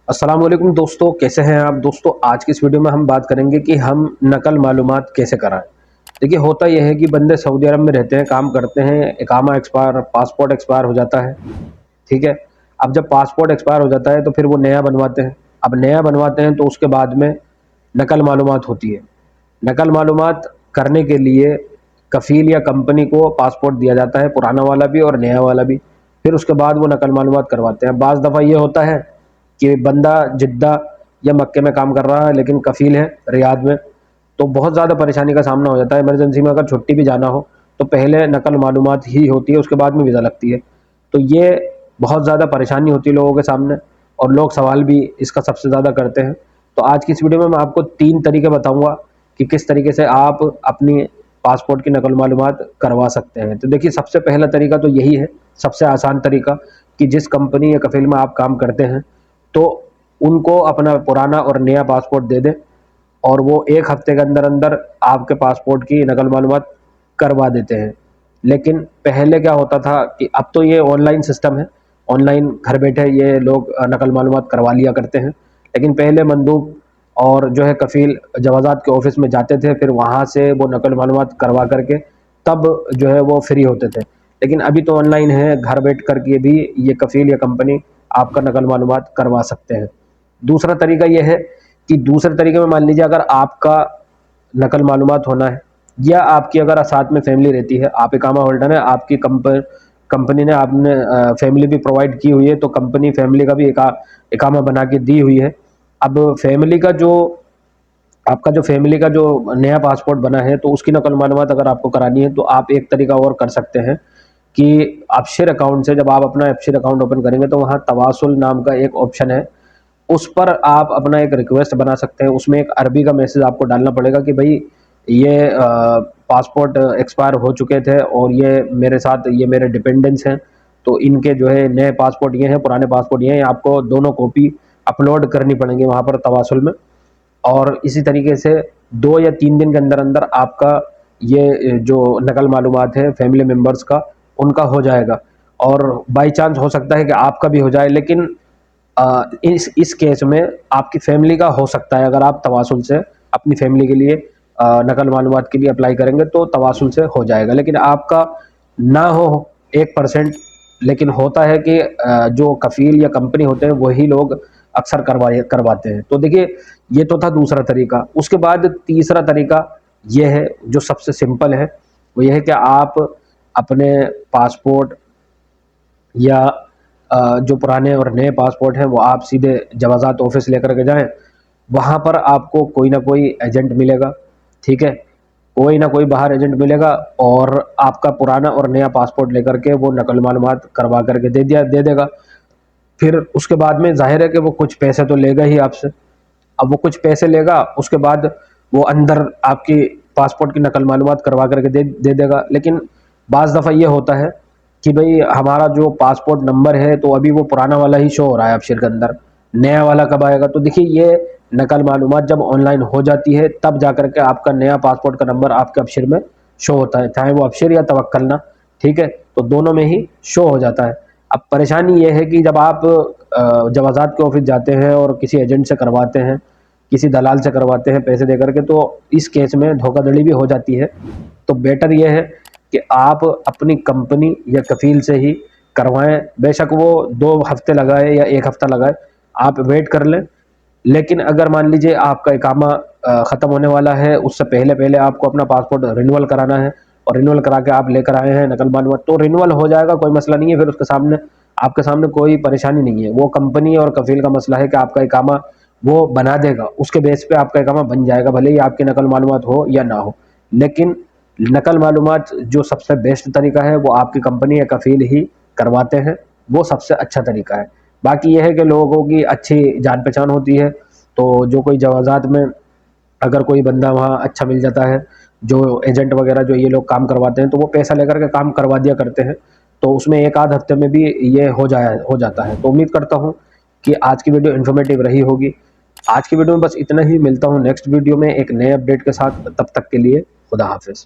अस्सलाम वालेकुम दोस्तों, कैसे हैं आप दोस्तों। आज की इस वीडियो में हम बात करेंगे कि हम नकल मालूमात कैसे कराएं। देखिए, होता यह है कि बंदे सऊदी अरब में रहते हैं, काम करते हैं, इकामा एक्सपायर, पासपोर्ट एक्सपायर हो जाता है। ठीक है। अब जब पासपोर्ट एक्सपायर हो जाता है तो फिर वो नया बनवाते हैं। अब नया बनवाते हैं तो उसके बाद में नकल मालूमात होती है। नकल मालूमात करने के लिए कफ़ील या कंपनी को पासपोर्ट दिया जाता है, पुराना वाला भी और नया वाला भी। फिर उसके बाद वो नकल मालूमात करवाते हैं। बाज़ दफ़ा ये होता है कि बंदा जिद्दा या मक्के में काम कर रहा है लेकिन कफ़ील है रियाद में, तो बहुत ज़्यादा परेशानी का सामना हो जाता है। इमरजेंसी में अगर छुट्टी भी जाना हो तो पहले नकल मालूमात ही होती है, उसके बाद में वीज़ा लगती है। तो ये बहुत ज़्यादा परेशानी होती है लोगों के सामने, और लोग सवाल भी इसका सबसे ज़्यादा करते हैं। तो आज की इस वीडियो में मैं आपको 3 तरीके बताऊंगा कि किस तरीके से आप अपनी पासपोर्ट की नकल मालूमात करवा सकते हैं। तो देखिए, सबसे पहला तरीका तो यही है, सबसे आसान तरीका, कि जिस कंपनी या कफील में आप काम करते हैं तो उनको अपना पुराना और नया पासपोर्ट दे दें, और वो 1 हफ्ते के अंदर अंदर आपके पासपोर्ट की नकल मालूमात करवा देते हैं। लेकिन पहले क्या होता था कि अब तो ये ऑनलाइन सिस्टम है, ऑनलाइन घर बैठे ये लोग नकल मालूमात करवा लिया करते हैं। लेकिन पहले मंदूब और जो है कफ़ील जवाज़ात के ऑफिस में जाते थे, फिर वहाँ से वो नकल मालूमात करवा करके तब जो है वो फ्री होते थे। लेकिन अभी तो ऑनलाइन है, घर बैठ कर के भी ये कफ़ील या कंपनी आपका नकल मालूमात करवा सकते हैं। दूसरा तरीका ये है कि दूसरे तरीके में मान लीजिए अगर आपका नकल मालूमात होना है, या आपकी अगर साथ में फैमिली रहती है, आप इकामा होल्डर है, आपकी कंपनी ने आपने फैमिली भी प्रोवाइड की हुई है, तो कंपनी फैमिली का भी इकामा बना के दी हुई है। अब फैमिली का जो आपका जो फैमिली का जो नया पासपोर्ट बना है, तो उसकी नकल मालूमात अगर आपको करानी है तो आप एक तरीका और कर सकते हैं कि अबशिर अकाउंट से जब आप अपना अबशिर अकाउंट ओपन करेंगे तो वहाँ तवासुल नाम का एक ऑप्शन है, उस पर आप अपना एक रिक्वेस्ट बना सकते हैं। उसमें एक अरबी का मैसेज आपको डालना पड़ेगा कि भाई ये पासपोर्ट एक्सपायर हो चुके थे और ये मेरे साथ ये मेरे डिपेंडेंट्स हैं, तो इनके जो है नए पासपोर्ट ये हैं, पुराने पासपोर्ट ये हैं, आपको दोनों कॉपी अपलोड करनी पड़ेंगी वहाँ पर तवासुल में। और इसी तरीके से 2 या 3 दिन के अंदर अंदर आपका ये जो नकल मालूमात है फैमिली मेम्बर्स का, उनका हो जाएगा। और बाई चांस हो सकता है कि आपका भी हो जाए, लेकिन इस केस में आपकी फैमिली का हो सकता है। अगर आप तवासुल से अपनी फैमिली के लिए नकल मालूमात के लिए अप्लाई करेंगे तो तवासुल से हो जाएगा, लेकिन आपका ना हो 1%। लेकिन होता है कि जो कफ़ील या कंपनी होते हैं वही लोग अक्सर करवाते हैं। तो देखिए, ये तो था दूसरा तरीका। उसके बाद तीसरा तरीका ये है जो सबसे सिंपल है, वो ये है कि आप अपने पासपोर्ट या जो पुराने और नए पासपोर्ट हैं वो आप सीधे जवाज़ात ऑफिस लेकर के जाएं। वहाँ पर आपको कोई ना कोई एजेंट मिलेगा, ठीक है, कोई ना कोई बाहर एजेंट मिलेगा, और आपका पुराना और नया पासपोर्ट लेकर के वो नकल मालूमात करवा करके दे देगा। फिर उसके बाद में जाहिर है कि वो कुछ पैसे तो लेगा ही आपसे। अब वो कुछ पैसे लेगा, उसके बाद वो अंदर आपकी पासपोर्ट की नकल मालूमात करवा करके दे देगा। लेकिन बाज़ दफ़ा ये होता है कि भाई हमारा जो पासपोर्ट नंबर है तो अभी वो पुराना वाला ही शो हो रहा है अबशिर के अंदर, नया वाला कब आएगा। तो देखिए, ये नकल मालूमात जब ऑनलाइन हो जाती है तब जा कर के आपका नया पासपोर्ट का नंबर आपके अबशिर में शो होता है, चाहे वो अबशिर या तवक्कलना, ठीक है, तो दोनों में ही शो हो जाता है। अब परेशानी ये है कि जब आप जवाज़ात के ऑफिस जाते हैं और किसी एजेंट से करवाते हैं, किसी दलाल से करवाते हैं पैसे दे करके, तो इस केस में धोखाधड़ी भी हो जाती है। तो बेटर ये है कि आप अपनी कंपनी या कफ़ील से ही करवाएं। बेशक वो 2 हफ्ते लगाए या 1 हफ्ता लगाए, आप वेट कर लें। लेकिन अगर मान लीजिए आपका इकामा ख़त्म होने वाला है, उससे पहले पहले आपको अपना पासपोर्ट रिन्यूअल कराना है, और रिन्यूअल करा के आप लेकर आए हैं नकल मालूमात, तो रिन्यूअल हो जाएगा, कोई मसला नहीं है। फिर उसके सामने आपके सामने कोई परेशानी नहीं है। वो कंपनी और कफ़ील का मसला है कि आपका इकामा वो बना देगा, उसके बेस पे आपका इकामा बन जाएगा, भले ही आपकी नकल मालूमात हो या ना हो। लेकिन नकल मालूमात जो सबसे बेस्ट तरीका है वो आपकी कंपनी या कफ़ील ही करवाते हैं, वो सबसे अच्छा तरीका है। बाकी ये है कि लोगों की अच्छी जान पहचान होती है, तो जो कोई जवाज़ात में अगर कोई बंदा वहाँ अच्छा मिल जाता है, जो एजेंट वगैरह जो ये लोग काम करवाते हैं, तो वो पैसा लेकर के काम करवा दिया करते हैं। तो उसमें 1 आध हफ्ते में भी ये हो जाता है। तो उम्मीद करता हूँ कि आज की वीडियो इन्फॉर्मेटिव रही होगी। आज की वीडियो में बस इतना ही। मिलता हूँ नेक्स्ट वीडियो में एक नए अपडेट के साथ। तब तक के लिए खुदा हाफिज़।